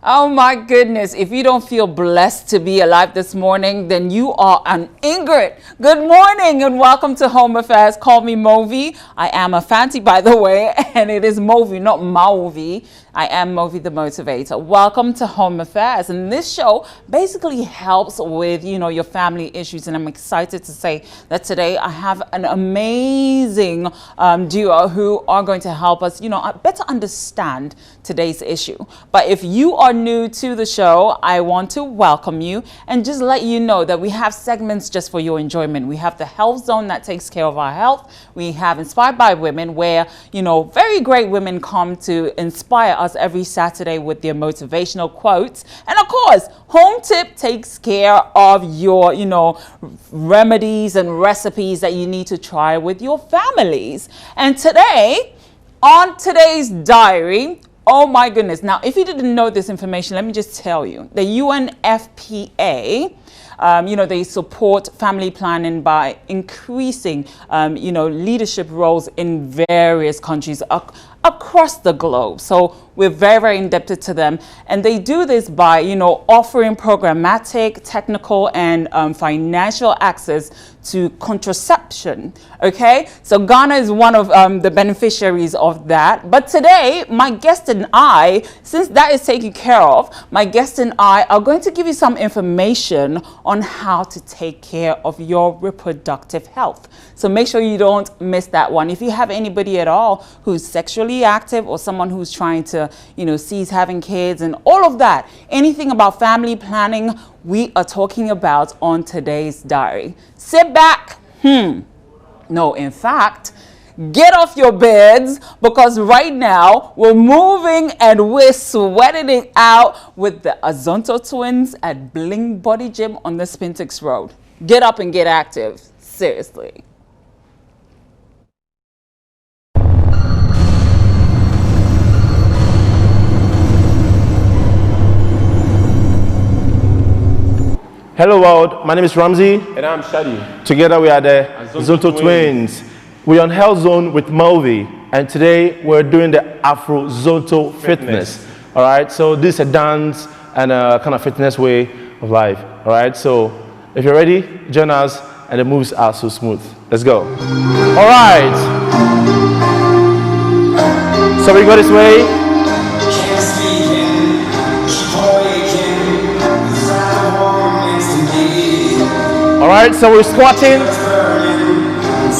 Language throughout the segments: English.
Oh my goodness, if you don't feel blessed to be alive this morning, then you are an Ingrid. Good morning and welcome to Home Affairs. Call me Movi. I am a fancy, by the way, and it is Movi, not Mauvi. I am Movi the Motivator. Welcome to Home Affairs. And this show basically helps with, your family issues. And I'm excited to say that today I have an amazing duo who are going to help us, better understand today's issue. But if you are new to the show, I want to welcome you and just let you know that we have segments just for your enjoyment. We have the Health Zone that takes care of our health. We have Inspired by Women where, very great women come to inspire us every Saturday with their motivational quotes. And of course, Home Tip takes care of your, remedies and recipes that you need to try with your families. And today, on today's diary, oh my goodness. Now, if you didn't know this information, let me just tell you. The UNFPA, they support family planning by increasing, leadership roles in various countries across the globe. So we're very, very indebted to them. And they do this by, offering programmatic, technical, and financial access to contraception. Okay, so Ghana is one of the beneficiaries of that. But today, my guest and I, since that is taken care of, my guest and I are going to give you some information on how to take care of your reproductive health. So make sure you don't miss that one. If you have anybody at all who's sexually active or someone who's trying to, cease having kids and all of that, anything about family planning, we are talking about on today's diary. Sit back. No, in fact, get off your beds because right now we're moving and we're sweating it out with the Azonto twins at Bling Body Gym on the Spintex Road. Get up and get active. Seriously. Hello world, my name is Ramsey. And I'm Shadi. Together we are the Zonto Twins. We're on Health Zone with Movi, and today we're doing the Afro Zonto Fitness. All right, so this is a dance and a kind of fitness way of life. All right, so if you're ready, join us, and the moves are so smooth. Let's go. All right. So we go this way. All right, so we're squatting.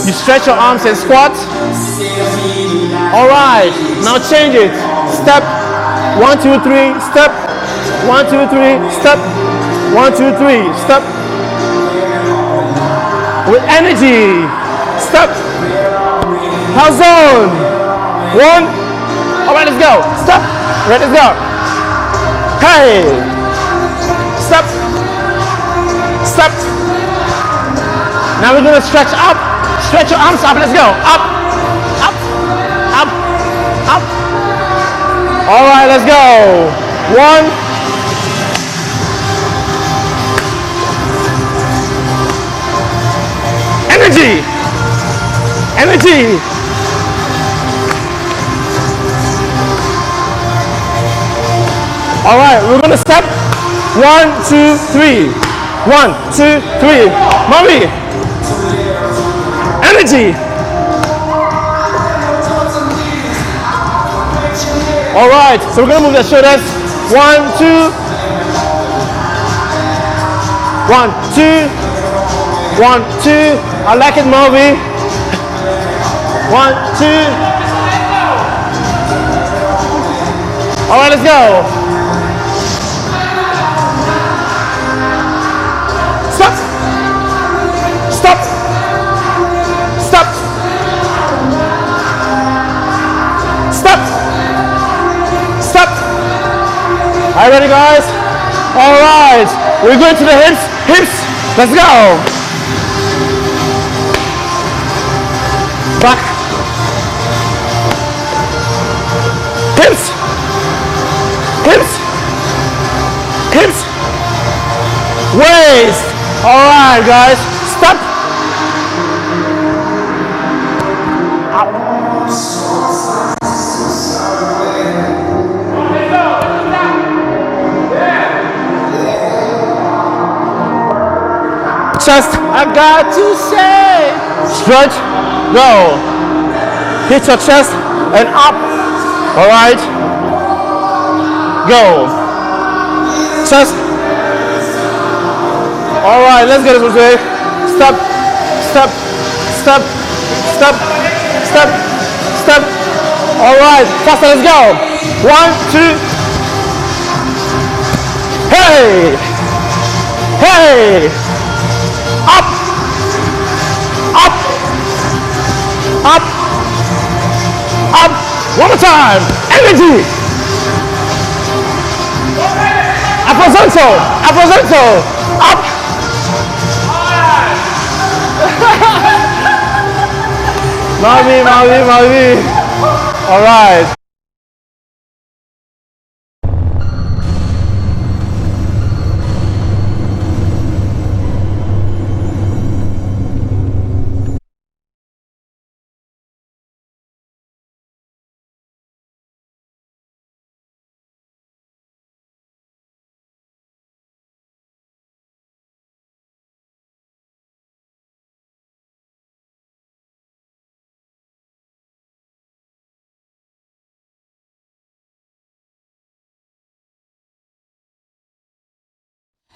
You stretch your arms and squat. All right, now change it. Step, 1, 2, 3, step, 1, 2, 3, step, 1, 2, 3, step. With energy, step. Health Zone. 1. All right, let's go. Step. Ready, let's go. Hey. Step. Step. Now we're gonna stretch up. Stretch your arms up. Let's go. Up, up, up, up. All right, let's go. 1. Energy. Energy. All right, we're gonna step. 1, 2, 3. 1, 2, 3. Mommy. Energy. All right, so we're gonna move the shoulders. 1, 2. 1, 2. 1, 2. I like it, Movi. 1, 2. All right, let's go. Stop. Stop. Stop. Stop. Stop. Are you ready, guys? All right. We're going to the hips. Hips. Let's go. Back. Hips. Hips. Hips. Waist. All right, guys. Stop. chest. I got to say. Stretch. Go. Hit your chest and up. All right. Go. Chest. All right. Let's get this way. Step. Step. Step. Step. Step. Step. All right. Faster. Let's go. 1, 2. Hey! Hey! Up! Up! Up! Up! One more time! Energy! Aposento! Aposento! Up! Mavi! All right.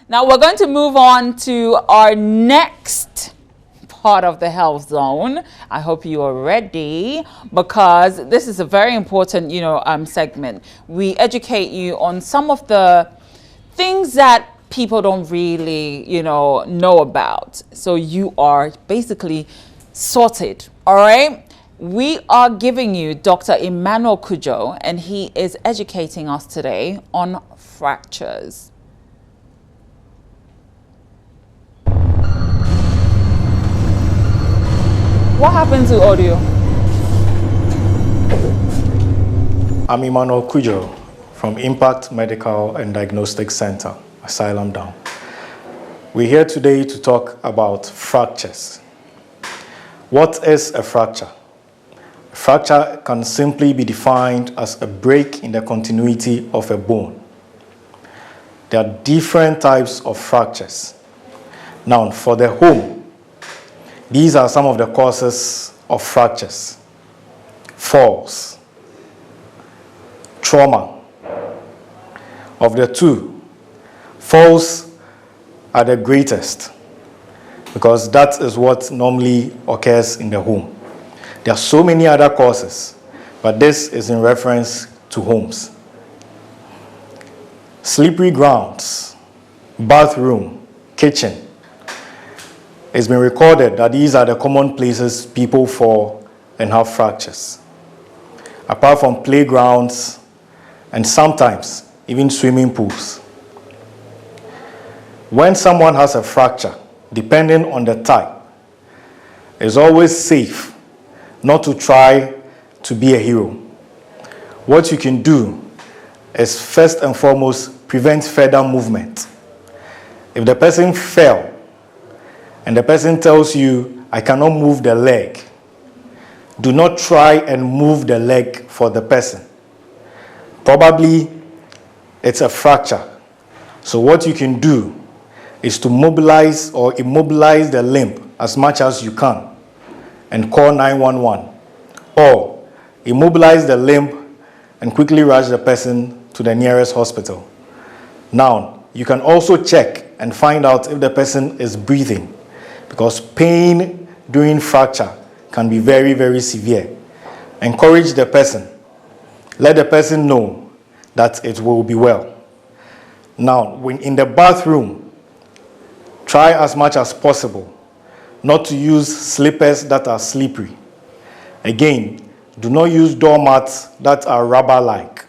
Now we're going to move on to our next part of the health zone. I hope you are ready, because this is a very important, segment. We educate you on some of the things that people don't really, know about. So you are basically sorted, all right? We are giving you Dr. Emmanuel Cudjoe, and he is educating us today on fractures. What happened to audio? I'm Emmanuel Cudjoe from Impact Medical and Diagnostic Center, Asylum Down. We're here today to talk about fractures. What is a fracture? A fracture can simply be defined as a break in the continuity of a bone. There are different types of fractures. Now, for the home, these are some of the causes of fractures: falls, trauma. Of the two, falls are the greatest, because that is what normally occurs in the home. There are so many other causes, but this is in reference to homes. Slippery grounds, bathroom, kitchen. It's been recorded that these are the common places people fall and have fractures. Apart from playgrounds and sometimes even swimming pools. When someone has a fracture, depending on the type, it's always safe not to try to be a hero. What you can do is first and foremost prevent further movement. If the person fell and the person tells you, I cannot move the leg, do not try and move the leg for the person. Probably it's a fracture. So what you can do is to mobilize or immobilize the limb as much as you can and call 911. Or immobilize the limb and quickly rush the person to the nearest hospital. Now, you can also check and find out if the person is breathing, because pain during fracture can be very, very severe. Encourage the person. Let the person know that it will be well. Now, when in the bathroom, try as much as possible not to use slippers that are slippery. Again, do not use doormats that are rubber-like.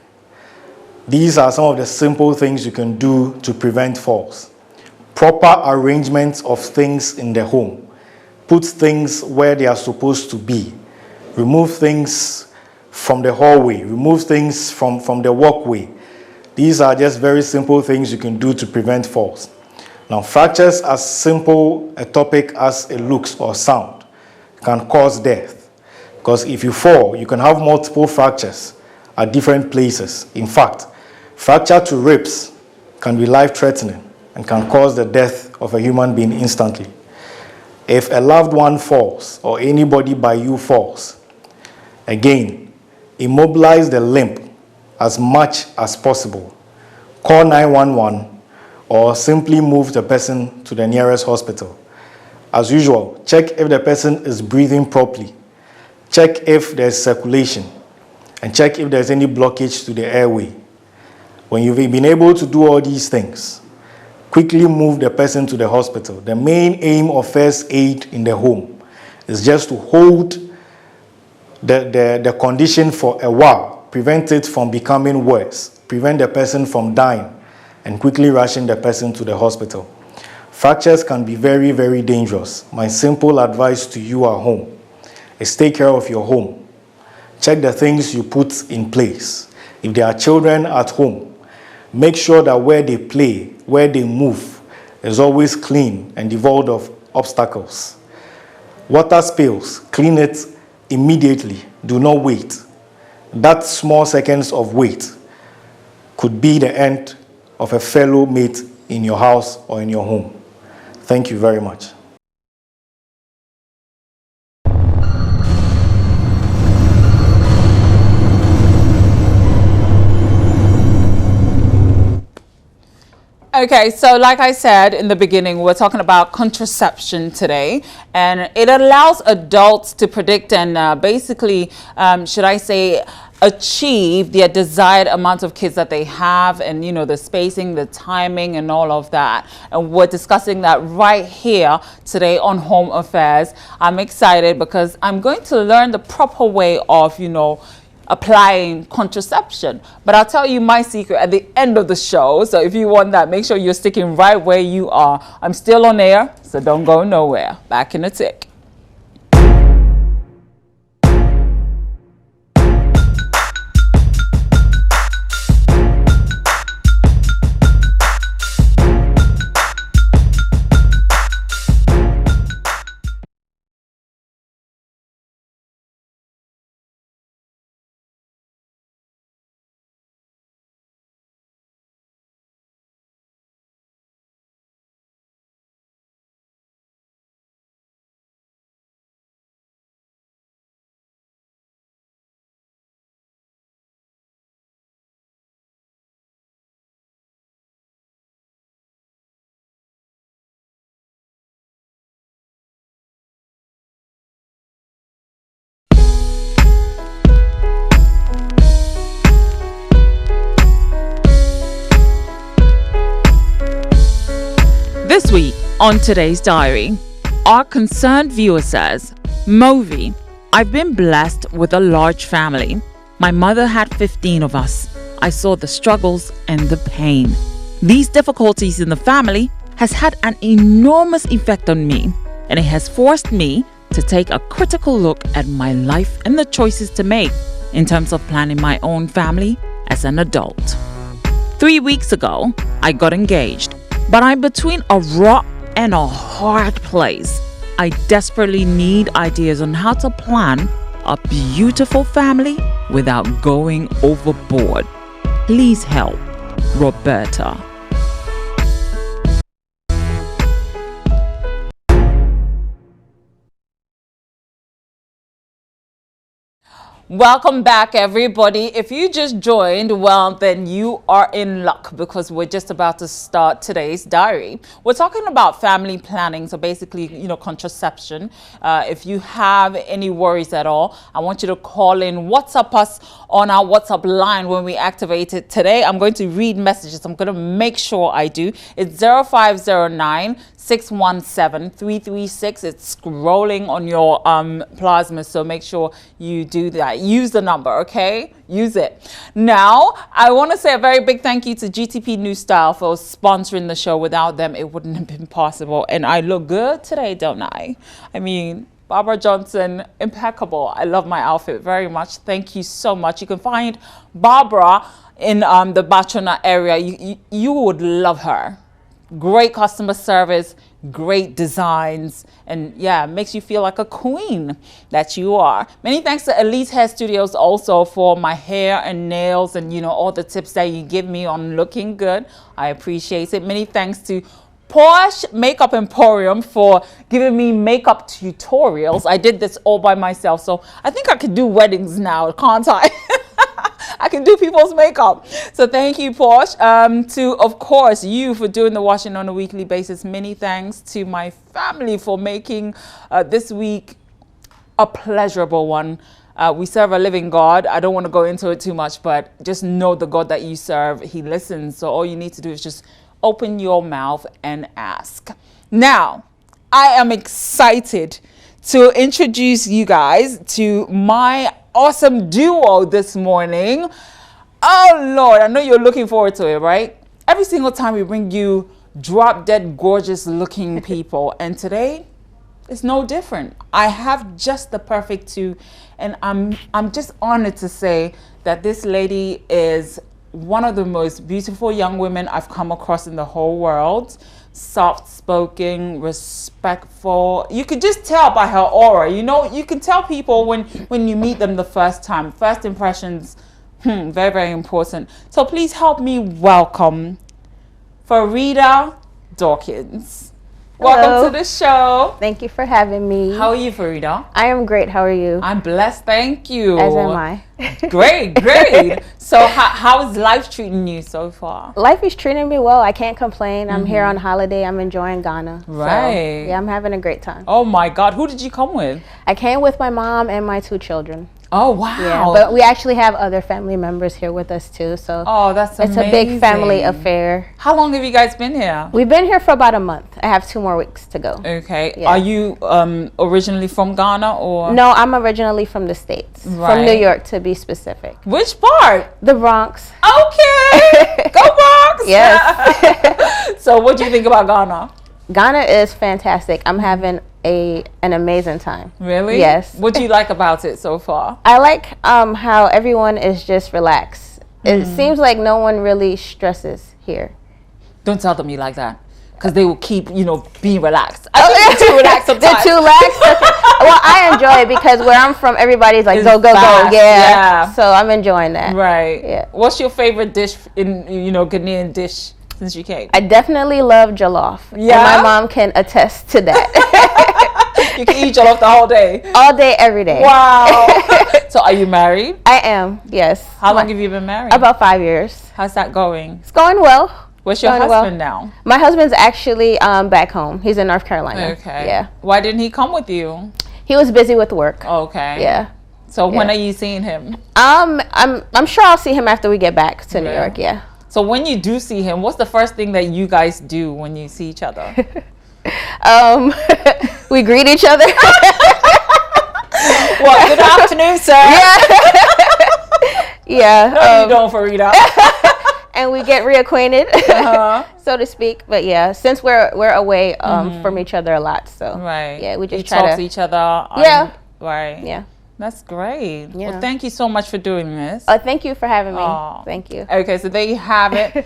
These are some of the simple things you can do to prevent falls. Proper arrangement of things in the home. Put things where they are supposed to be. Remove things from the hallway. Remove things from the walkway. These are just very simple things you can do to prevent falls. Now, fractures, as simple a topic as it looks or sound, can cause death. Because if you fall, you can have multiple fractures at different places. In fact, fracture to ribs can be life-threatening and can cause the death of a human being instantly. If a loved one falls or anybody by you falls, again, immobilize the limb as much as possible. Call 911 or simply move the person to the nearest hospital. As usual, check if the person is breathing properly. Check if there's circulation, and check if there's any blockage to the airway. When you've been able to do all these things, quickly move the person to the hospital. The main aim of first aid in the home is just to hold the condition for a while, prevent it from becoming worse, prevent the person from dying, and quickly rushing the person to the hospital. Fractures can be very, very dangerous. My simple advice to you at home is take care of your home. Check the things you put in place. If there are children at home, make sure that where they play, where they move, is always clean and devoid of obstacles. Water spills, clean it immediately. Do not wait. That small seconds of wait could be the end of a fellow mate in your house or in your home. Thank you very much. Okay, so like I said in the beginning, we're talking about contraception today, and it allows adults to predict and basically, should I say, achieve their desired amount of kids that they have, and the spacing, the timing, and all of that. And we're discussing that right here today on Home Affairs. I'm excited because I'm going to learn the proper way of, applying contraception. But I'll tell you my secret at the end of the show. So if you want that, make sure you're sticking right where you are. I'm still on air, so don't go nowhere. Back in a tick. This week on today's diary, our concerned viewer says, Movi, I've been blessed with a large family. My mother had 15 of us. I saw the struggles and the pain. These difficulties in the family has had an enormous effect on me, and it has forced me to take a critical look at my life and the choices to make in terms of planning my own family as an adult. 3 weeks ago, I got engaged. But I'm between a rock and a hard place. I desperately need ideas on how to plan a beautiful family without going overboard. Please help, Roberta. Welcome back, everybody. If you just joined, well, then you are in luck because we're just about to start today's diary. We're talking about family planning, so basically, contraception. If you have any worries at all, I want you to call in, WhatsApp us on our WhatsApp line when we activate it. Today, I'm going to read messages. I'm going to make sure I do. It's 0509 617-336. It's scrolling on your plasma, so make sure you do that. Use the number, okay? Use it. Now, I want to say a very big thank you to GTP New Style for sponsoring the show. Without them, it wouldn't have been possible. And I look good today, don't I? I mean, Barbara Johnson, impeccable. I love my outfit very much. Thank you so much. You can find Barbara in the Bachona area. You would love her. Great customer service, great designs, and yeah, makes you feel like a queen that you are. Many thanks to Elite Hair Studios also for my hair and nails and all the tips that you give me on looking good. I appreciate it. Many thanks to Posh Makeup Emporium for giving me makeup tutorials. I did this all by myself, so I think I could do weddings now, can't I? I can do people's makeup. So thank you, Posh. To, of course, you for doing the washing on a weekly basis. Many thanks to my family for making this week a pleasurable one. We serve a living God. I don't want to go into it too much, but just know the God that you serve, he listens. So all you need to do is just open your mouth and ask. Now, I am excited to introduce you guys to my awesome duo this morning. Oh Lord, I know you're looking forward to it, right? Every single time we bring you drop dead gorgeous looking people, and today it's no different. I have just the perfect two, and I'm just honored to say that this lady is one of the most beautiful young women I've come across in the whole world. Soft-spoken, respectful. You could just tell by her aura. You know, you can tell people when you meet them the first time. First impressions, very, very important. So please help me welcome Farida Dawkins. Hello. Welcome to the show. Thank you for having me. How are you, Farida? I am great. How are you? I'm blessed, thank you. As am I. Great, great. So how is life treating you so far? Life is treating me well. I can't complain. I'm here on holiday. I'm enjoying Ghana. Right. So, yeah, I'm having a great time. Oh my God, who did you come with? I came with my mom and my 2 children. Oh wow. Yeah, but we actually have other family members here with us too. So oh, that's amazing. It's a big family affair. How long have you guys been here? We've been here for about a month. I have 2 more weeks to go. Okay. Yeah. Are you originally from Ghana or? No, I'm originally from the States. Right. From New York to be specific. Which part? The Bronx. Okay. Go Bronx. Yes. So what do you think about Ghana? Ghana is fantastic. I'm having an amazing time. Really? Yes. What do you like about it so far? I like how everyone is just relaxed. It seems like no one really stresses here. Don't tell them you like that, because they will keep, being relaxed. I think they're too relaxed sometimes. They're too lax. Well, I enjoy it because where I'm from, everybody's like, It's go, go, fast, go. Yeah. yeah. So I'm enjoying that. Right. Yeah. What's your favorite dish in, Ghanaian dish since you came? I definitely love jollof. Yeah? And my mom can attest to that. You can eat jollof the whole day. All day, every day. Wow. So are you married? I am, yes. How long have you been married? About 5 years. How's that going? It's going well. Where's your Going husband well. now? My husband's actually back home. He's in North Carolina. Okay. Yeah. Why didn't he come with you? He was busy with work. Okay. Yeah. So when Yeah. are you seeing him? I'm sure I'll see him after we get back to New Yeah. York. Yeah. So when you do see him, what's the first thing that you guys do when you see each other? We greet each other. Well, good afternoon, sir. Yeah. How you doing, Farida? And we get reacquainted, Uh-huh. so to speak. But yeah, since we're away from each other a lot, so Right. yeah, we just you try talk to each other. Yeah. Right. Yeah. That's great. Yeah. Well, thank you so much for doing this. Thank you for having me. Aw. Thank you. Okay, so there you have it.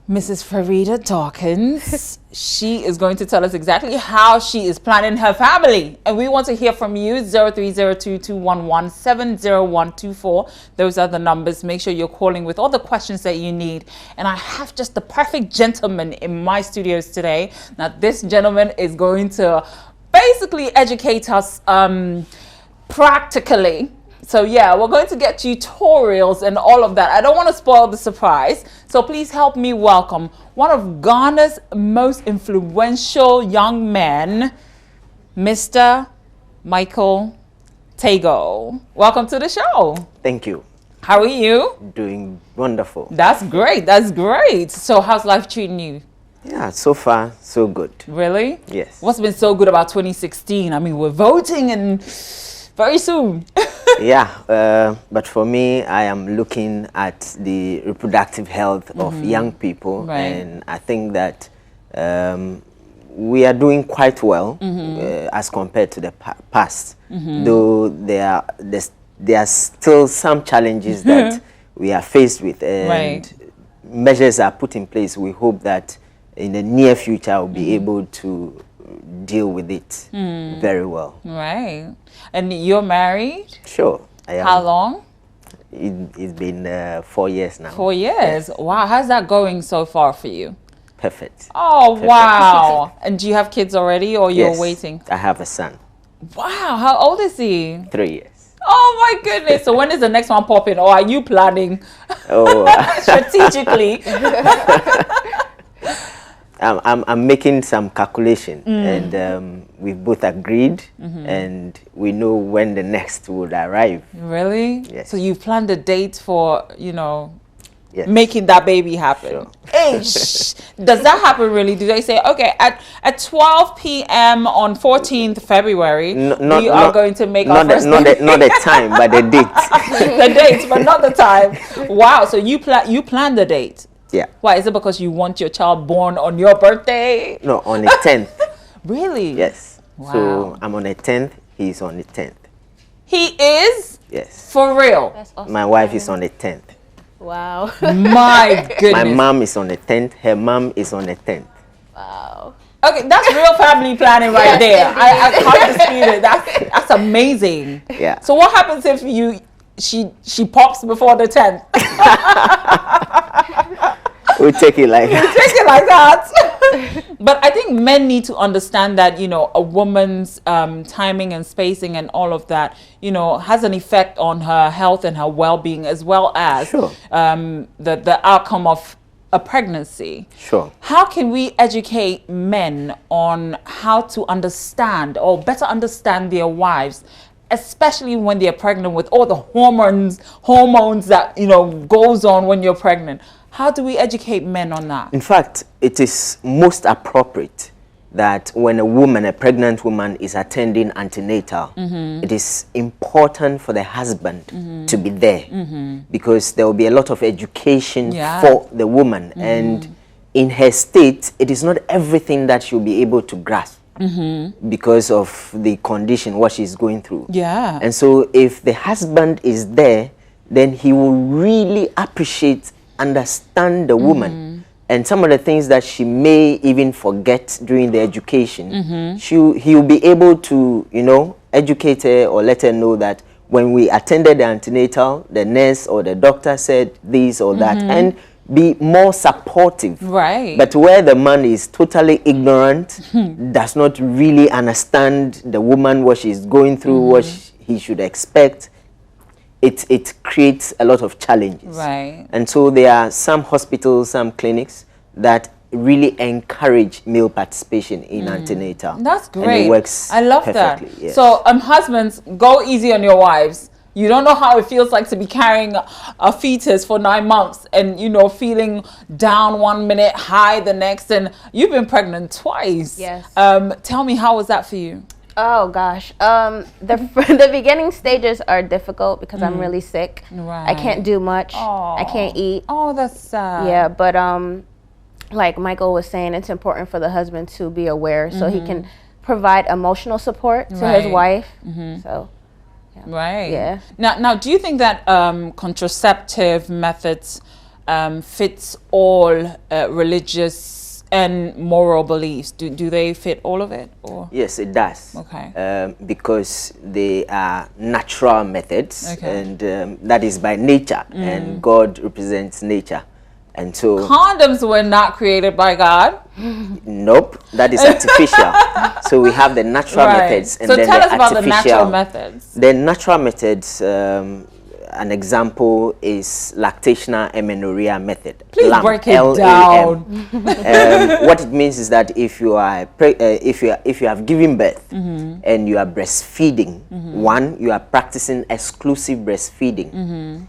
Mrs. Farida Dawkins. She is going to tell us exactly how she is planning her family. And we want to hear from you, 0302-211-70124. Those are the numbers. Make sure you're calling with all the questions that you need. And I have just the perfect gentleman in my studios today. Now, this gentleman is going to basically educate us practically. So yeah, we're going to get tutorials and all of that. I don't want to spoil the surprise. So please help me welcome one of Ghana's most influential young men, Mr. Michael Tego. Welcome to the show. Thank you. How are you? Doing wonderful. That's great. That's great. So how's life treating you? Yeah, so far, so good. Really? Yes. What's been so good about 2016? I mean, we're voting and very soon. Yeah, but for me, I am looking at the reproductive health of young people, Right. and I think that we are doing quite well as compared to the past, though there are still some challenges that we are faced with, and Right. measures are put in place. We hope that in the near future we'll be able to deal with it very well. Right. And you're married? Sure. I am. How long? It's been 4 years now. 4 years. Wow. How's that going so far for you? perfect. Oh, wow. And do you have kids already or you're Yes, waiting? I have a son, Wow. How old is he? 3 years. Oh, my goodness. So when is the next one popping? Or are you planning Oh, strategically? I'm making some calculation, and we've both agreed, and we know when the next would arrive. Really? Yes. So you've planned a date for, Yes. making that baby happen. Sure. Hey, does that happen really? Do they say, okay, at 12 p.m. on 14th February, we are going to make our first baby? Not the time, but the date. The date, but not the time. Wow. So you plan the date. Yeah. Why? Is it because you want your child born on your birthday? No, on the 10th. Really? Yes. Wow. So I'm on the 10th. He's on the 10th. He is? Yes. For real? That's awesome. My wife is on the 10th. Wow. My goodness. My mom is on the 10th. Her mom is on the 10th. Wow. Okay, that's real family planning right there. I can't dispute it. That's amazing. Yeah. So what happens if she pops before the 10th? We'll take it like that. Take it like that. But I think men need to understand that, a woman's timing and spacing and all of that, has an effect on her health and her well-being, as well as Sure. the outcome of a pregnancy. Sure. How can we educate men on how to understand or better understand their wives, especially when they're pregnant, with all the hormones that, goes on when you're pregnant? How do we educate men on that? In fact, it is most appropriate that when a pregnant woman is attending antenatal, it is important for the husband to be there, because there will be a lot of education for the woman. And in her state, it is not everything that she'll be able to grasp because of the condition, what she's going through. Yeah. And so if the husband is there, then he will really understand the woman, and some of the things that she may even forget during the education, he'll be able to, educate her or let her know that when we attended the antenatal, the nurse or the doctor said this or that, and be more supportive. Right. But where the man is totally ignorant, does not really understand the woman, what she's going through, what he should expect, it creates a lot of challenges. Right. And so there are some hospitals, some clinics that really encourage male participation in antenatal. That's And great. it works I love that. perfectly, yes. So, husbands, go easy on your wives. You don't know how it feels like to be carrying a fetus for 9 months and, feeling down 1 minute, high the next. And you've been pregnant twice. Yes. Tell me, how was that for you? Oh gosh, the beginning stages are difficult because I'm really sick. Right. I can't do much. I can't eat. Oh, that's sad. Yeah, but like Michael was saying, it's important for the husband to be aware so he can provide emotional support to his Right. wife. So Right. Yeah. Now, do you think that contraceptive methods fits all religious and moral beliefs? Do they fit all of it? Or? Yes, it does. Okay. Because they are natural methods, Okay. and that is by nature, and God represents nature. And so, Condoms were not created by God. nope, that is artificial. So we have the natural methods, and So then tell the us about the artificial natural methods. The natural methods, an example is lactational amenorrhea method. Please LAM, break it LAM. down. What it means is that if you have given birth and you are breastfeeding, one, you are practicing exclusive breastfeeding,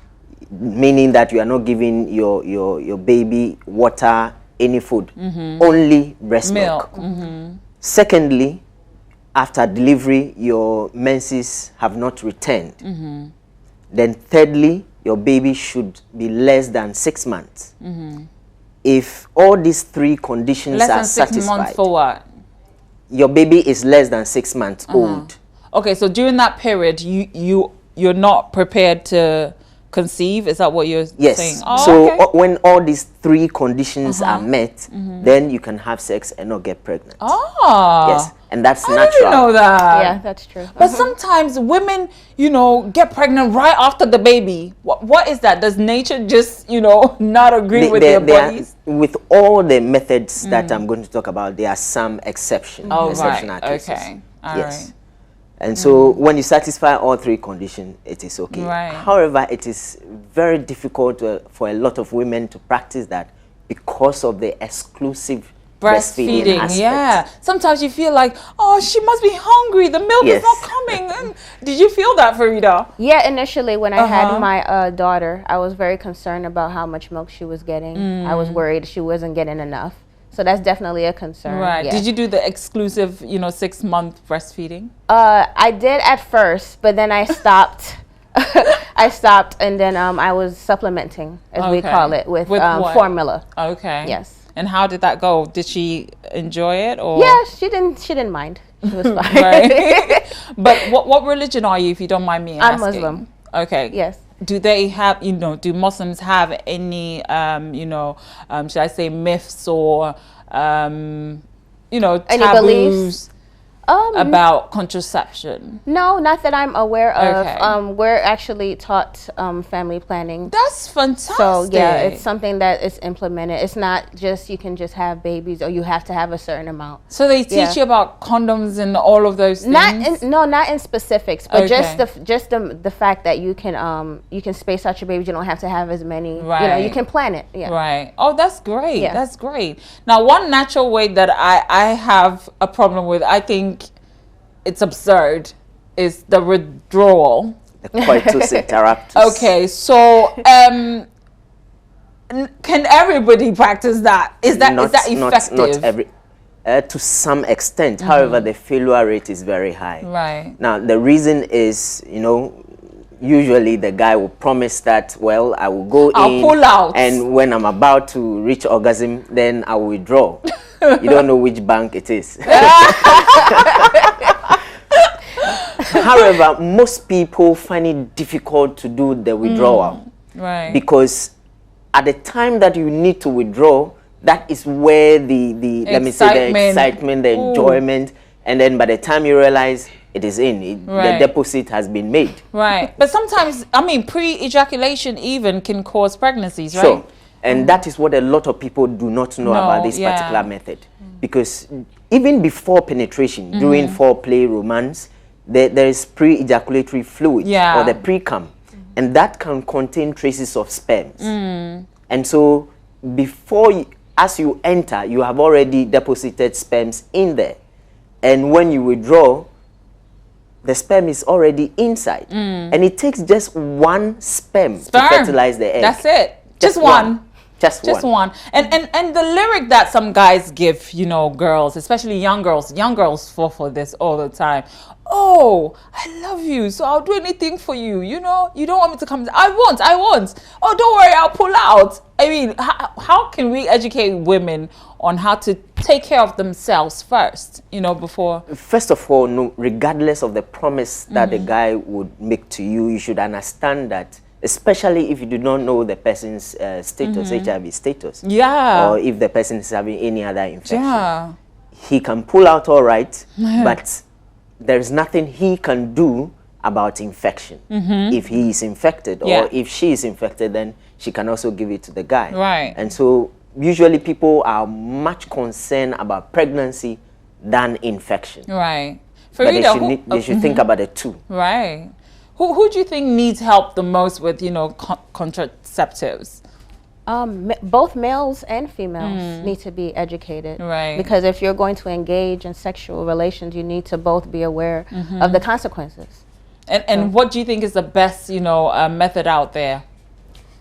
meaning that you are not giving your baby water, any food, only breast milk. Secondly, after delivery, your menses have not returned. Then thirdly, your baby should be less than 6 months. If all these three conditions Less are than 6 months satisfied, for what? your baby is less than 6 months old. Okay, so during that period, you're not prepared to conceive. Is that what you're Yes. saying? Oh, So okay. when all these three conditions are met, then you can have sex and not get pregnant. Oh, Yes, and that's I natural. didn't know that. yeah, that's true. But sometimes women, get pregnant right after the baby. What is that? Does nature just, not agree with their bodies? with all the methods that I'm going to talk about, there are some exceptions. Oh, exceptional right. cases. Okay. All Yes. right. And so when you satisfy all three conditions, it is okay. Right. However, it is very difficult for a lot of women to practice that because of the exclusive breastfeeding aspect. Yeah. Sometimes you feel like, oh, she must be hungry. The milk Yes. is not coming. And did you feel that, Farida? Yeah, initially when I had my daughter, I was very concerned about how much milk she was getting. I was worried she wasn't getting enough. So that's definitely a concern. Right. Yeah. Did you do the exclusive, 6-month breastfeeding? I did at first, but then I stopped. I stopped, and then I was supplementing, as we Okay. call it, with what? formula. Okay. Yes. And how did that go? Did she enjoy it, or? Yeah, she didn't mind. She was fine. Right. But what religion are you, if you don't mind me I'm asking? Muslim. Okay. Yes. Do they have, do Muslims have any, should I say myths or, Any taboos beliefs? about contraception? No, not that I'm aware of. Okay. We're actually taught family planning. That's fantastic. So yeah, it's something that is implemented. It's not just you can just have babies or you have to have a certain amount. So they teach you about condoms and all of those things? Not in specifics, but Okay. just the fact that you can space out your babies. You don't have to have as many. Right. You can plan it. Yeah. Right. Oh, that's great. Yeah. That's great. Now, one natural way that I have a problem with, I think it's absurd, is the withdrawal. The coitus interruptus. Okay, so can everybody practice that? Is that effective? Not every. To some extent. However, the failure rate is very high. Right. Now, the reason is, usually the guy will promise that, well, I will go I'll in. pull out. And when I'm about to reach orgasm, then I will withdraw. You don't know which bank it is. However, most people find it difficult to do the withdrawal. Right. Because at the time that you need to withdraw, that is where the let me say, the excitement, the enjoyment, and then by the time you realize it is in, the deposit has been made. Right. But sometimes, pre-ejaculation even can cause pregnancies, right? Sure. And that is what a lot of people do not know about this particular method. Because even before penetration, during foreplay, romance, there is pre-ejaculatory fluid or the pre-cum. And that can contain traces of sperms. And so as you enter, you have already deposited sperms in there. And when you withdraw, the sperm is already inside. And it takes just one sperm to fertilize the egg. That's it. Just one. Just one. And the lyric that some guys give, girls, especially young girls fall for this all the time. Oh, I love you, so I'll do anything for you. You don't want me to come. I won't. Oh, don't worry, I'll pull out. I mean, how can we educate women on how to take care of themselves first, before? First of all, no, regardless of the promise that the guy would make to you, you should understand that, especially if you do not know the person's status, HIV status. Yeah. Or if the person is having any other infection. Yeah. He can pull out all right, but there is nothing he can do about infection. If he is infected or if she is infected, then she can also give it to the guy. Right. And so usually people are much concerned about pregnancy than infection. Right. But they should think about the two. Right. Who do you think needs help the most with, contraceptives? Both males and females need to be educated. Right. Because if you're going to engage in sexual relations, you need to both be aware of the consequences. And what do you think is the best, method out there,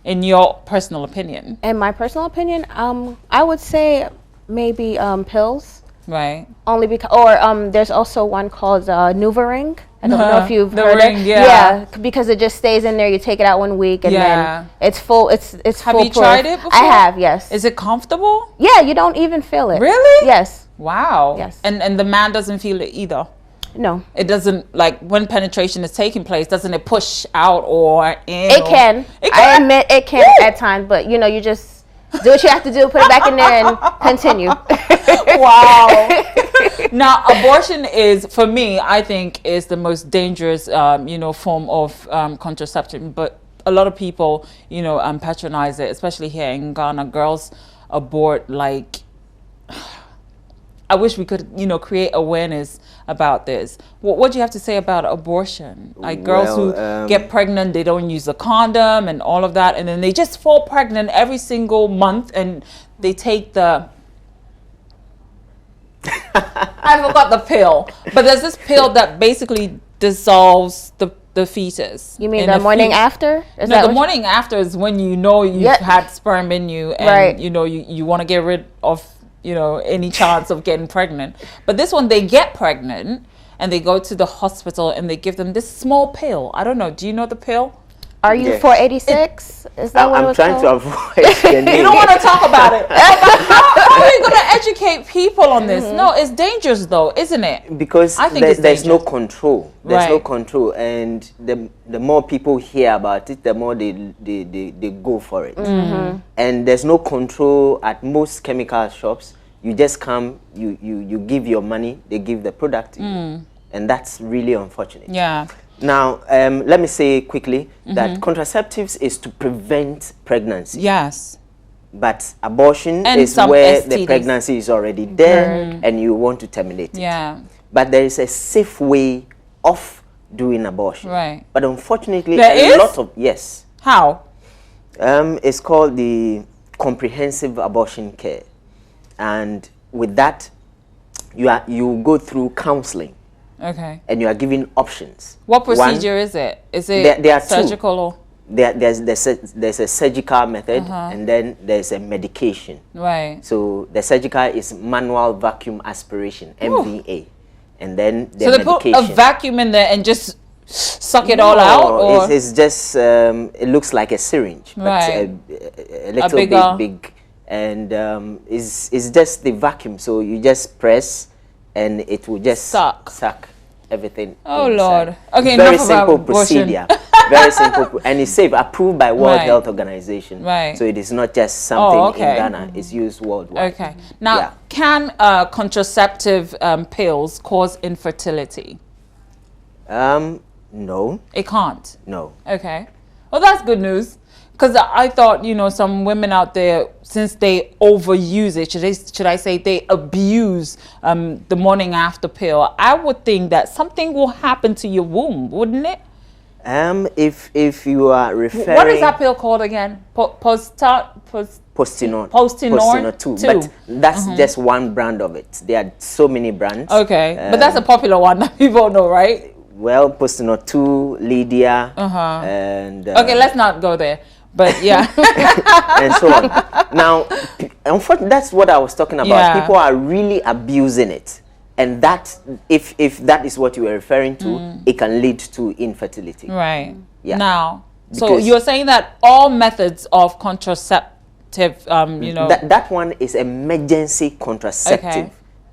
in your personal opinion? In my personal opinion, I would say maybe pills. Right. Only because, or there's also one called NuvaRing. I don't know if you've heard ring, it. yeah. Because it just stays in there. You take it out 1 week and then it's full. It's Have you tried it before? I have, yes. Is it comfortable? Yeah, you don't even feel it. Really? Yes. Wow. Yes. And the man doesn't feel it either. No. It doesn't, like, when penetration is taking place, doesn't it push out or in? It can. It I can? admit it can at times, but you just do what you have to do, put it back in there and continue. Wow. Now, abortion is, for me, I think, is the most dangerous, form of contraception. But a lot of people, patronize it, especially here in Ghana. Girls abort. Like, I wish we could, create awareness about this. What do you have to say about abortion? Like girls who get pregnant, they don't use a condom and all of that, and then they just fall pregnant every single month, and they take the I forgot the pill, but there's this pill that basically dissolves the fetus. You mean the morning after? No, the morning after is when you've had sperm in you, and you want to get rid of any chance of getting pregnant. But this one, they get pregnant and they go to the hospital and they give them this small pill. I don't know. Do you know the pill? Are you 486? Is that what it was I'm trying called? to avoid. You don't want to talk about it. How are you going to educate people on this? No, it's dangerous though, isn't it? Because I think there's no control. There's no Right. control, and the more people hear about it, the more they go for it. And there's no control at most chemical shops. You just come, you give your money, they give the product to you, and that's really unfortunate. Yeah. Now, let me say quickly that contraceptives is to prevent pregnancy. Yes. But abortion And is some where STDs. the pregnancy is already there and you want to terminate it. Yeah. But there is a safe way of doing abortion. Right. But unfortunately, There a is? lot of, yes. How? It's called the comprehensive abortion care. And with that, you go through counseling. Okay. And you are given options. What One, procedure is it? Is it there are two. surgical or? there's a surgical method, and then there's a medication. Right. So the surgical is manual vacuum aspiration, MVA, and then the So they put medication. a vacuum in there and just suck it all out, or it's just it looks like a syringe, but Right. a little bigger- big, and it's just the vacuum. So you just press, and it will just suck everything. Oh, inside. Lord. Okay, very enough about simple abortion. procedure. Very simple, and it's safe, approved by World Right. Health Organization. Right. So it is not just something okay. in Ghana; it's used worldwide. Okay. Now, Yeah. can contraceptive pills cause infertility? No, It can't. no. Okay. Well, that's good news. Because I thought, some women out there, since they overuse it, should I say they abuse the morning after pill, I would think that something will happen to your womb, wouldn't it? If you are referring, What is that pill called again? Postinor Postinor 2, 2. but that's just one brand of it. There are so many brands. Okay, but that's a popular one that people know, right? Well, Postinor 2, Lydia, and Okay, let's not go there. But yeah. and so on. Now, unfortunately, that's what I was talking about. Yeah. People are really abusing it, and that if that is what you were referring to, it can lead to infertility. Right. Yeah. Now, so Because- you're saying that all methods of contraceptive, That one is emergency contraceptive, Okay.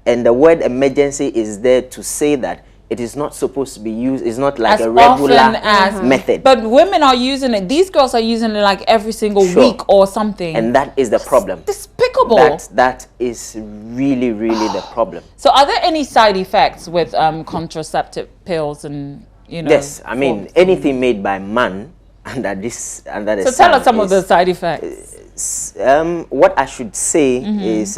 and the word emergency is there to say that it is not supposed to be used. It's not like as a regular often as method. But women are using it. These girls are using it like every single Sure. week or something. And that is the problem. Despicable. That is really, really the problem. So, are there any side effects with contraceptive pills and Yes, I mean anything made by man under this under the So sun tell us some of the is, side effects. what I should say is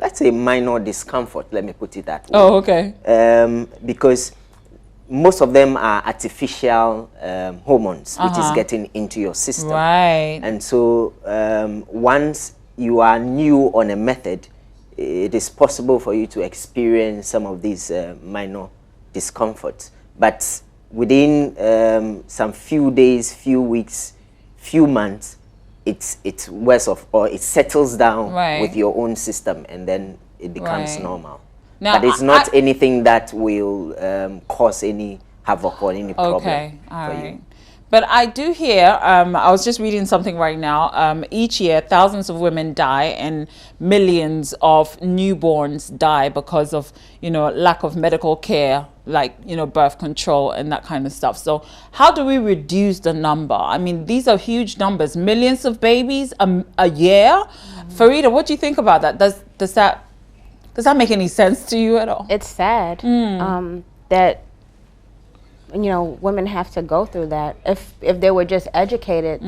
let's say minor discomfort. Let me put it that way. Oh, okay. Because most of them are artificial hormones, which is getting into your system. Right. And so once you are new on a method, it is possible for you to experience some of these minor discomforts. But within some few days, few weeks, few months, it's worse off, or it settles down Right. with your own system, and then it becomes Right. normal. Now, But it's not anything that will cause any havoc or any problem Okay, all for right. you. But I do hear, I was just reading something right now, each year thousands of women die and millions of newborns die because of, lack of medical care, like, birth control and that kind of stuff. So how do we reduce the number? I mean, these are huge numbers, millions of babies a year. Farida, what do you think about that? Does that make any sense to you at all? It's sad that women have to go through that. If they were just educated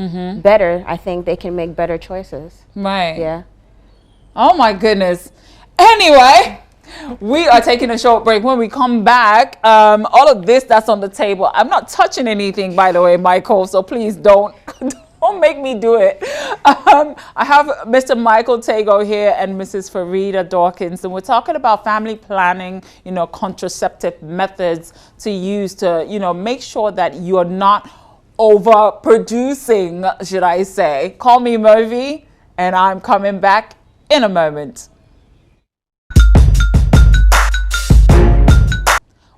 better, I think they can make better choices. Right. Yeah. Oh my goodness. Anyway, we are taking a short break. When we come back, all of this that's on the table, I'm not touching anything, by the way, Michael, so please don't make me do it. I have Mr. Michael Tago here and Mrs. Farida Dawkins, and we're talking about family planning, contraceptive methods to use to, make sure that you're not overproducing, should I say. Call me Movi, and I'm coming back in a moment.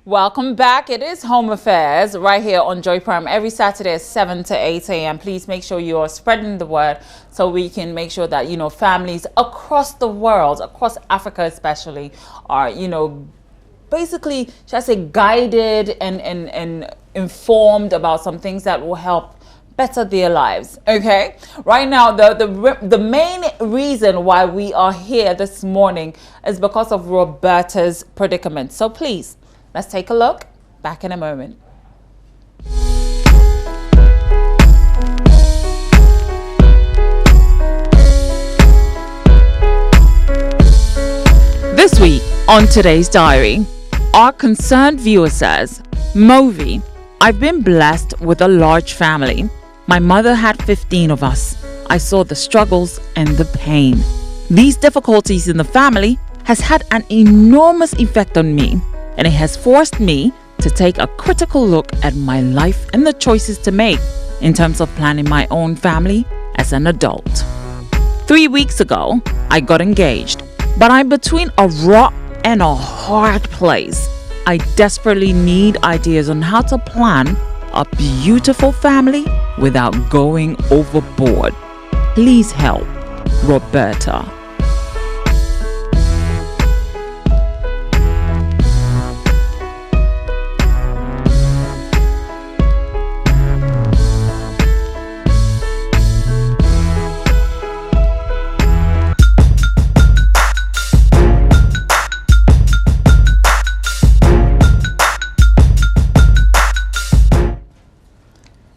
Welcome back. It is Home Affairs right here on Joy Prime every Saturday at 7 to 8 a.m. Please make sure you are spreading the word so we can make sure that, families across the world, across Africa especially, are, basically, should I say, guided and informed about some things that will help better their lives. Okay, right now the main reason why we are here this morning is because of Roberta's predicament. So please, let's take a look. Back in a moment. This week on today's diary, our concerned viewer says, Movi, I've been blessed with a large family. My mother had 15 of us. I saw the struggles and the pain. These difficulties in the family has had an enormous effect on me, and it has forced me to take a critical look at my life and the choices to make in terms of planning my own family as an adult. 3 weeks ago, I got engaged, but I'm between a rock and a hard place. I desperately need ideas on how to plan a beautiful family without going overboard. Please help, Roberta.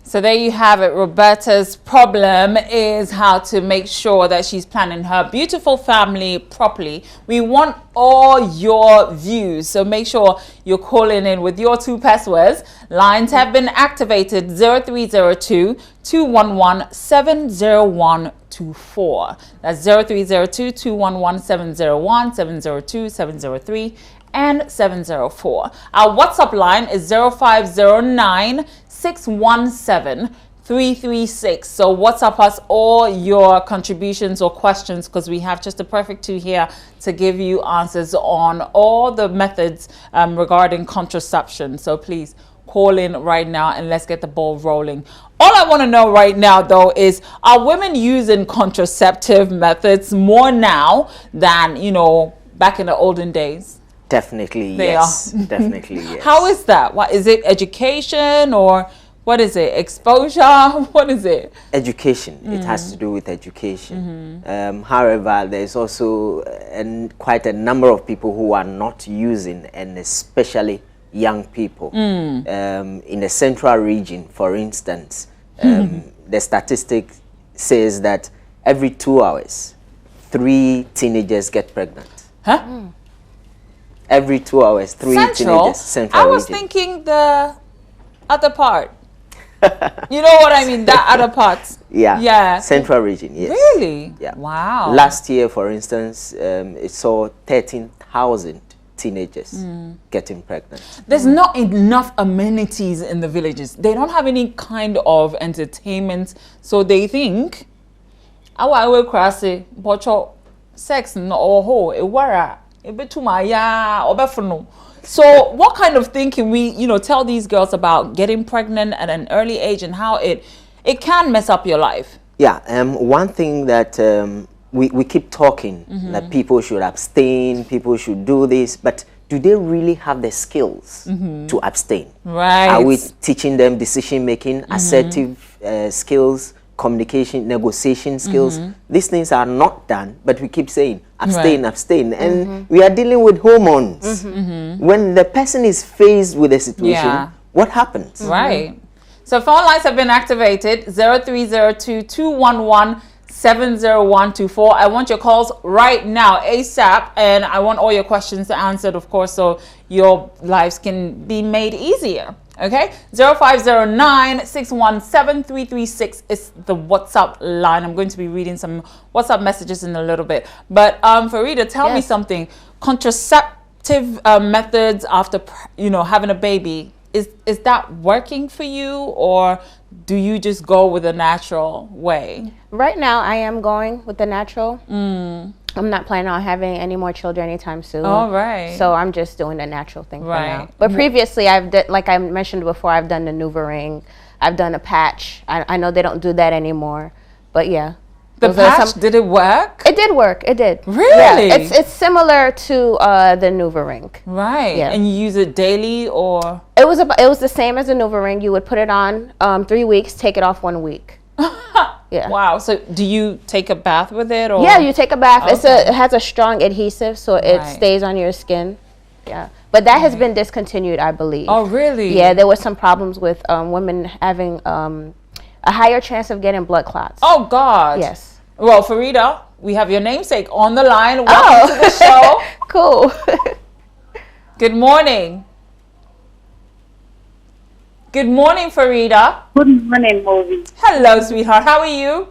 So there you have it. Roberta's problem is how to make sure that she's planning her beautiful family properly. We want all your views, so make sure you're calling in with your two passwords. Lines have been activated 0302 211 70124. That's 0302 211 701 702 703 and 704. Our WhatsApp line is 0509 617 336. So WhatsApp us all your contributions or questions, because we have just the perfect two here to give you answers on all the methods regarding contraception. So please call in right now and let's get the ball rolling. All I want to know right now, though, is are women using contraceptive methods more now than, back in the olden days? Definitely, yes. Definitely, yes. How is that? What is it? Education, or what is it? Exposure? What is it? Education. It has to do with education. However, there's also quite a number of people who are not using, and especially young people. In the central region, for instance, the statistic says that every 2 hours, 3 teenagers get pregnant. Huh? Every 2 hours, 3 teenagers. Central I was region. thinking the other part. You know what I mean? That other part. Yeah. Yeah. Central region, yes. Really? Yeah. Wow. Last year, for instance, it saw 13,000 teenagers getting pregnant. There's not enough amenities in the villages. They don't have any kind of entertainment. So they think, I will cross it, but sex no ho, it wara. So what kind of thing can we, tell these girls about getting pregnant at an early age and how it can mess up your life? Yeah, one thing that we keep talking that people should abstain, people should do this, but do they really have the skills to abstain? Right. Are we teaching them decision making, assertive skills, communication, negotiation skills? These things are not done, but we keep saying abstain, abstain, and we are dealing with hormones. When the person is faced with a situation, what happens? Right. So phone lines have been activated, 0302 211 70124. I want your calls right now, ASAP, and I want all your questions answered, of course, so your lives can be made easier. Okay, 0509-617-336 is the WhatsApp line. I'm going to be reading some WhatsApp messages in a little bit. But Farida, tell me something. Contraceptive methods after having a baby, is that working for you, or do you just go with the natural way? Right now, I am going with the natural. I'm not planning on having any more children anytime soon. All right. So I'm just doing the natural thing for Right. now. But previously, like I mentioned before, I've done the NuvaRing. I've done a patch. I know they don't do that anymore, but yeah. The Those are patch, did it work? It did work. It did. Really? Yeah. It's similar to the NuvaRing. Right. Yeah. And you use it daily, or? It was the same as the NuvaRing. You would put it on 3 weeks, take it off 1 week. Yeah. Wow. So do you take a bath with it, or? Yeah, you take a bath. Okay. It has a strong adhesive, so it Right. stays on your skin. Yeah, but that has been discontinued, I believe. Oh, really? Yeah, there was some problems with women having a higher chance of getting blood clots. Oh, God. Yes. Well, Farida, we have your namesake on the line. Welcome to the show. Cool. Good morning. Good morning, Farida. Good morning, Movie. Hello, sweetheart. How are you?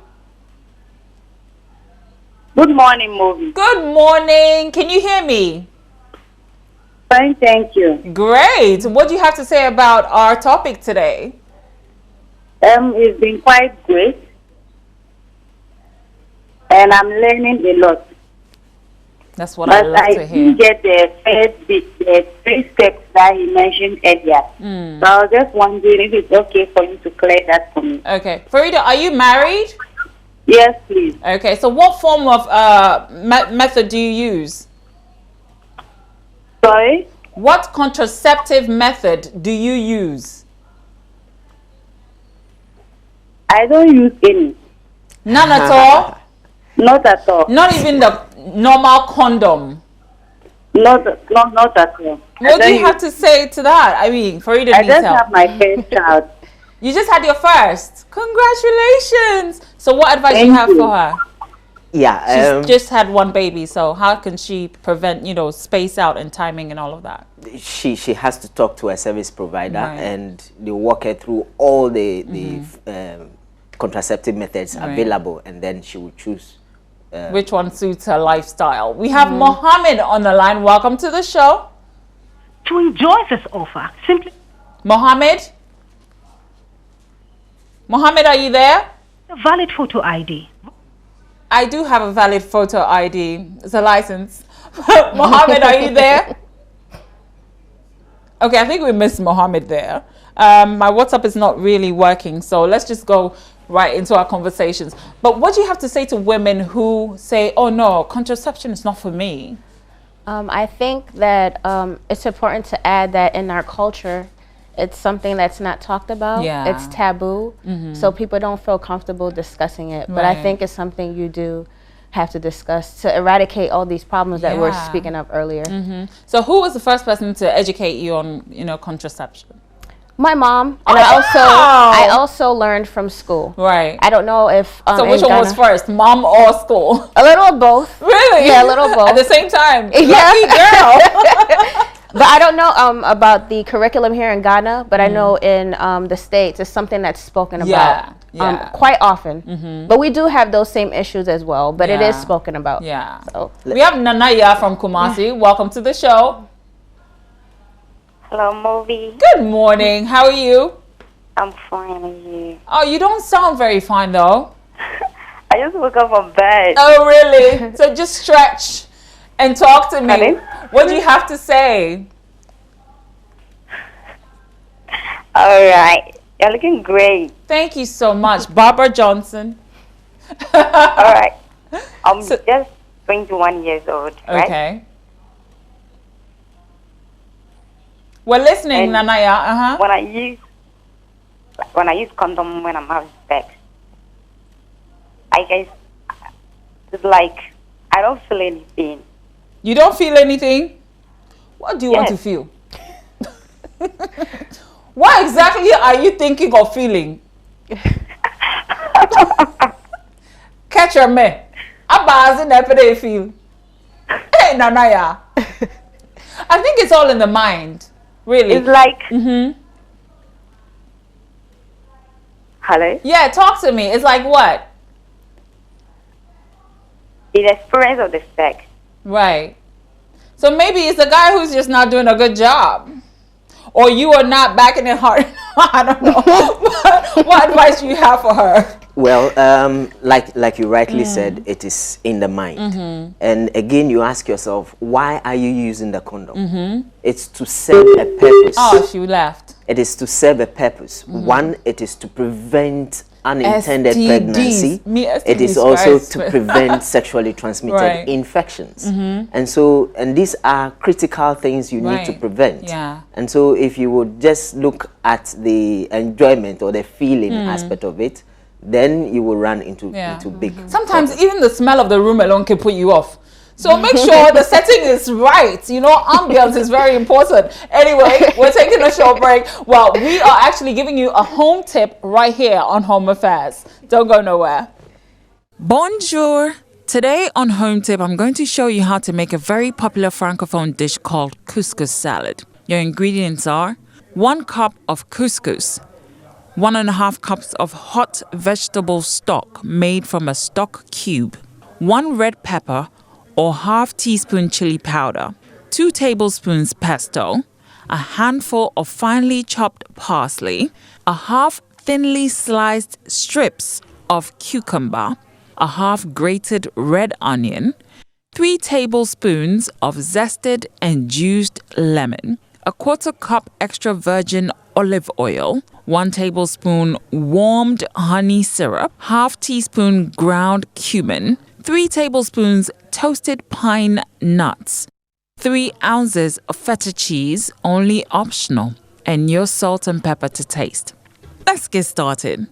Good morning, Movie. Good morning. Can you hear me? Fine, thank you. Great. What do you have to say about our topic today? It's been quite great, and I'm learning a lot. That's what I But love I to hear. didn't get the first bit, the 3 steps that he mentioned earlier. So I was just wondering if it's okay for you to clear that for me. Okay. Farida, are you married? Yes, please. Okay. So what form of method do you use? Sorry? What contraceptive method do you use? I don't use any. None at all? Not at all. Not even the normal condom? Not at all. What do you have to say to that? I mean, Farida I needs just help. have my first child. You just had your first. Congratulations. So what advice do you Thank have you. for her? Yeah. She's just had one baby, so how can she prevent, space out and timing and all of that? She has to talk to a service provider, Right. and they walk her through all the contraceptive methods Right. available, and then she will choose. Which one suits her lifestyle? We have Mohammed on the line. Welcome to the show. To enjoy this offer, simply Mohammed? Mohammed, are you there? a valid photo ID. I do have a valid photo ID. It's a license. Mohammed, are you there? Okay, I think we missed Mohammed there. My WhatsApp is not really working, so let's just go right into our conversations. But what do you have to say to women who say, oh no, contraception is not for me? I think that it's important to add that in our culture, it's something that's not talked about. Yeah. It's taboo, so people don't feel comfortable discussing it. But I Right. think it's something you do have to discuss to eradicate all these problems that we're Yeah. speaking of earlier. So who was the first person to educate you on, contraception? My mom, and wow. I also learned from school. Right. I don't know if So in which one was Ghana- first, mom or school? A little of both. Really? Yeah, a little of both. At the same time? Yeah. Lucky girl. But I don't know about the curriculum here in Ghana, but I know in the States it's something that's spoken about Yeah. quite often. But we do have those same issues as well, but it is Yeah. spoken about. Yeah. So, We have Nanaya from Kumasi. Welcome to the show. Hello, Movie. Good morning. How are you? I'm fine, and you? Oh, you don't sound very fine though. I just woke up from bed. Oh, really? So just stretch and talk to me. Pardon? What do you have to say? All right. You're looking great. Thank you so much. Barbara Johnson. All right. I'm So- just 21 years old, right? Okay. We're listening, And- Nanaya. Uh-huh. When I use condom when I'm having sex, I guess it's like I don't feel anything. You don't feel anything? What do you want to Yes. feel? What exactly are you thinking or feeling? Catch your me. Abaz in that feel. Hey, Nanaya. I think it's all in the mind, really. It's like. Hello? Yeah, talk to me. It's like what? The experience of the sex. Right. So maybe it's the guy who's just not doing a good job. Or you are not backing it hard. I don't know. What advice do you have for her? Well, like you rightly said, it is in the mind. And again, you ask yourself, why are you using the condom? It's to serve a purpose. Oh, she left. It is to serve a purpose. One, it is to prevent unintended STDs. pregnancy. It is also to prevent sexually transmitted infections. And so, and these are critical things you need to prevent. Yeah. And so if you would just look at the enjoyment or the feeling aspect of it, then you will run into big Sometimes problems. even the smell of the room alone can put you off. So make sure the setting is right. You know, ambience is very important. Anyway, we're taking a short break. Well, we are actually giving you a home tip right here on Home Affairs. Don't go nowhere. Bonjour. Today on Home Tip, I'm going to show you how to make a very popular Francophone dish called couscous salad. Your ingredients are 1 cup of couscous, 1.5 cups of hot vegetable stock made from a stock cube, 1 red pepper or half teaspoon chili powder, 2 tablespoons pesto, a handful of finely chopped parsley, a half thinly sliced strips of cucumber, a half grated red onion, 3 tablespoons of zested and juiced lemon, a 1/4 cup extra virgin olive oil, 1 tablespoon warmed honey syrup, half teaspoon ground cumin, 3 tablespoons toasted pine nuts, 3 ounces of feta cheese, only optional, and your salt and pepper to taste. Let's get started.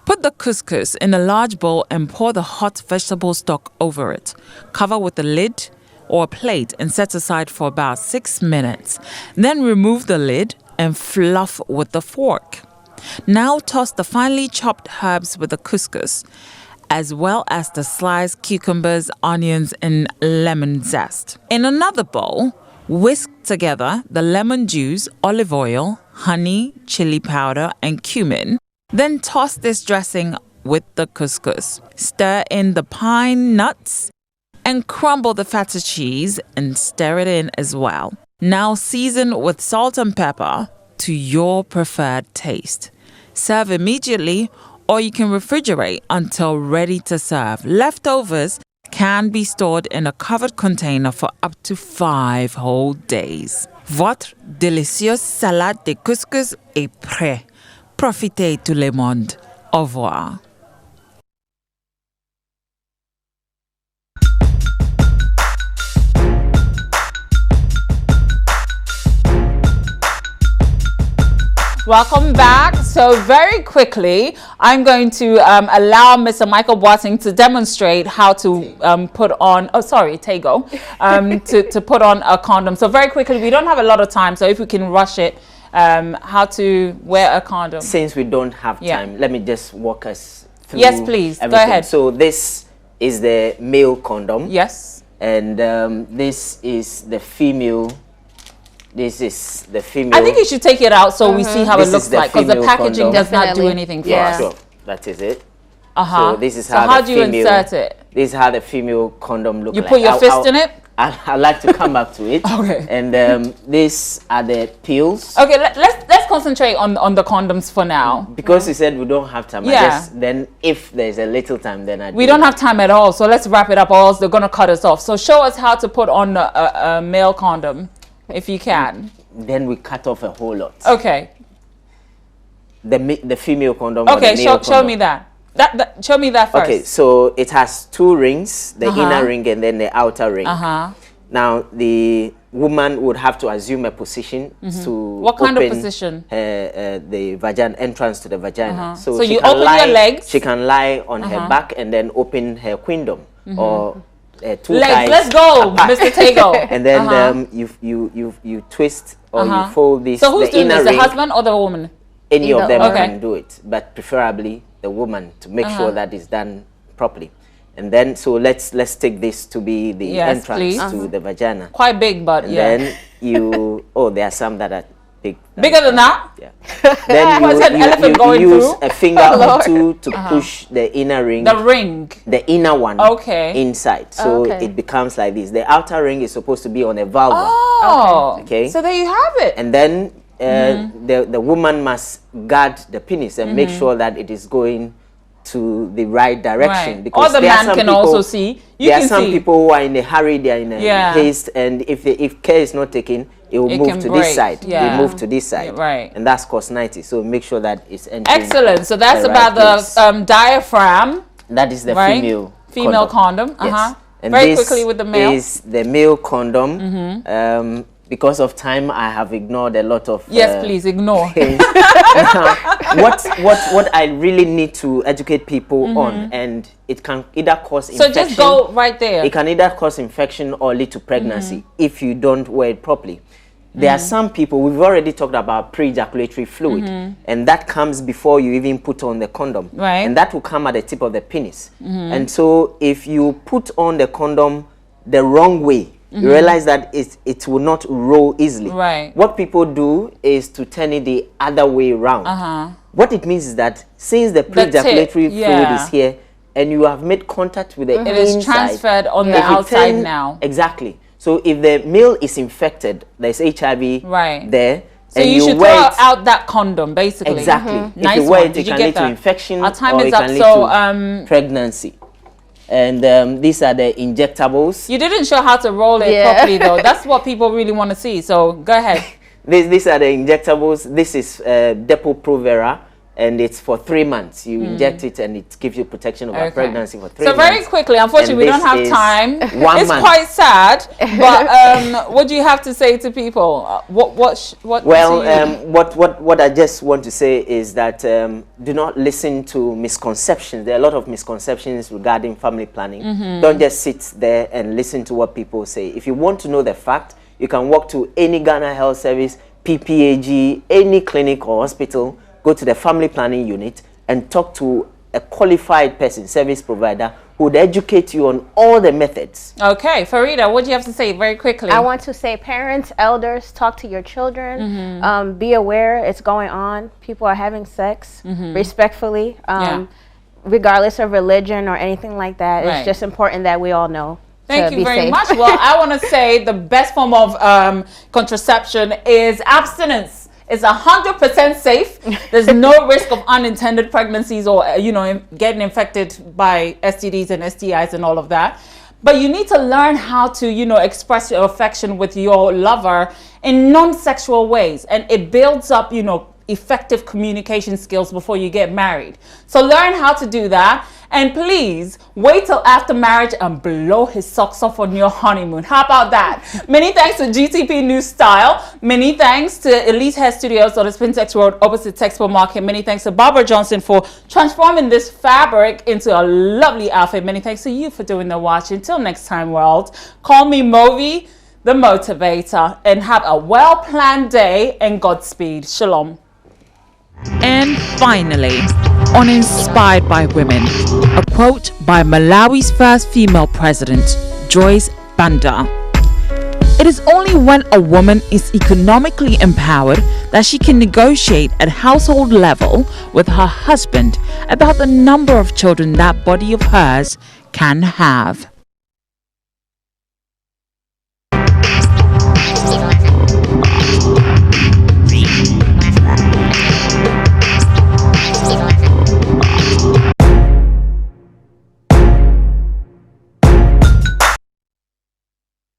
Put the couscous in a large bowl and pour the hot vegetable stock over it. Cover with a lid or a plate and set aside for about 6 minutes. Then remove the lid and fluff with the fork. Now toss the finely chopped herbs with the couscous, as well as the sliced cucumbers, onions, and lemon zest. In another bowl, whisk together the lemon juice, olive oil, honey, chili powder, and cumin. Then toss this dressing with the couscous. Stir in the pine nuts and crumble the feta cheese and stir it in as well. Now season with salt and pepper to your preferred taste. Serve immediately, or you can refrigerate until ready to serve. Leftovers can be stored in a covered container for up to 5 whole days. Votre délicieuse salade de couscous est prêt. Profitez tout le monde. Au revoir. Welcome back. So very quickly, I'm going to allow Mr. Michael Boateng to demonstrate how to put on, Tego, to put on a condom. So very quickly, we don't have a lot of time, so if we can rush it, how to wear a condom. Since we don't have time, let me just walk us through. Yes, please. Everything. Go ahead. So this is the male condom. Yes. And this is the female. This is the female. I think you should take it out so we see how it looks like, because the packaging condom. does not do anything for us. Sure. That is it. Uh-huh. So this is so how how the do you female, insert it? This is how the female condom looks You like. put your fist in it? I like to come back to it. Okay. And these are the pills. Okay, let's concentrate on the condoms for now. Because you said we don't have time. Yeah. I guess then if there's a little time, then we don't have time at all. So let's wrap it up, or else they're gonna cut us off. So show us how to put on a male condom, if you can. Then we cut off a whole lot. Okay. The female condom. Okay, or the male show condom. me that. Show me that first. Okay, so it has 2 rings, the inner ring and then the outer ring. Now the woman would have to assume a position to what kind of position? The vagina, entrance to the vagina. So you open your legs. She can lie on her back and then open her quindom or 2 legs. thighs Let's go, apart. Mr. Tego. And then you twist or you fold this. So who's the doing inner this? The ring. husband or the woman? Any of them Okay. can do it, but preferably the woman, to make sure that it's done properly. And then, so let's take this to be the Yes, entrance please. to the vagina. Quite big, but And yeah. then you, oh, there are some that are big. Bigger than that? Yeah. Then What's an elephant going use through? a finger or two to push the inner ring. The ring. The inner one. Okay. Inside. So Okay. it becomes like this. The outer ring is supposed to be on a vulva. Oh. Okay. So there you have it. And then the woman must guard the penis and make sure that it is going to the right direction. Right. Because Or the there are man some can people- also see. You there can are some see. people who are in a hurry, they are in a haste, and if care is not taken, it will It move can to break. this side. Yeah. It move to this side. Yeah, right. And that's cosinitis. So make sure that it's entering. Excellent. So that's the about right place. the diaphragm, That is the right? female condom. Yes. And Very this quickly with the male. is the male condom. Because of time, I have ignored a lot of Yes, please ignore. things. what I really need to educate people on, and it can either cause So infection. just go right there. It can either cause infection or lead to pregnancy if you don't wear it properly. There are some people, we've already talked about pre-ejaculatory fluid, and that comes before you even put on the condom. Right. And that will come at the tip of the penis. And so if you put on the condom the wrong way, you realize that it will not roll easily. Right. What people do is to turn it the other way around. What it means is that since the pre-ejaculatory fluid yeah. is here, and you have made contact with the It is inside, transferred on if the you outside turn- now. Exactly. So if the male is infected, there's HIV Right. there. So and you should wear throw it, out that condom, basically. exactly. If Nice you wear one. it, Did it you can get lead to that? infection Our time or is it up. can lead So to pregnancy. And these are the injectables. you didn't show how to roll it Yeah. properly, though. That's what people really want to see. So go ahead. These are the injectables. This is Depo-Provera, and it's for 3 months. You inject it, and it gives you protection over Okay. pregnancy for 3 So months. very quickly, unfortunately, we And don't have this is time. 1 It's month. quite sad. But what do you have to say to people? What Well, to you? what I just want to say is that do not listen to misconceptions. There are a lot of misconceptions regarding family planning. Don't just sit there and listen to what people say. If you want to know the fact, you can walk to any Ghana Health Service, PPAG, any clinic or hospital, go to the family planning unit and talk to a qualified person, service provider, who would educate you on all the methods. Okay, Farida, what do you have to say very quickly? I want to say, parents, elders, talk to your children. Be aware it's going on. People are having sex respectfully, Yeah. regardless of religion or anything like that. Right. It's just important that we all know. Thank to you be very safe. much. Well, I want to say the best form of contraception is abstinence. It's 100% safe. There's no risk of unintended pregnancies or, getting infected by STDs and STIs and all of that. But you need to learn how to, express your affection with your lover in non-sexual ways. And it builds up, effective communication skills before you get married. So learn how to do that. And please wait till after marriage and blow his socks off on your honeymoon. How about that? Many thanks to GTP New Style. Many thanks to Elite Hair Studios on the Spintex Road opposite Texpo Market. Many thanks to Barbara Johnson for transforming this fabric into a lovely outfit. Many thanks to you for doing the watch. Until next time, world. Call me Movi, the motivator. And have a well-planned day and Godspeed. Shalom. And finally, on Inspired by Women, a quote by Malawi's first female president, Joyce Banda. It is only when a woman is economically empowered that she can negotiate at household level with her husband about the number of children that body of hers can have.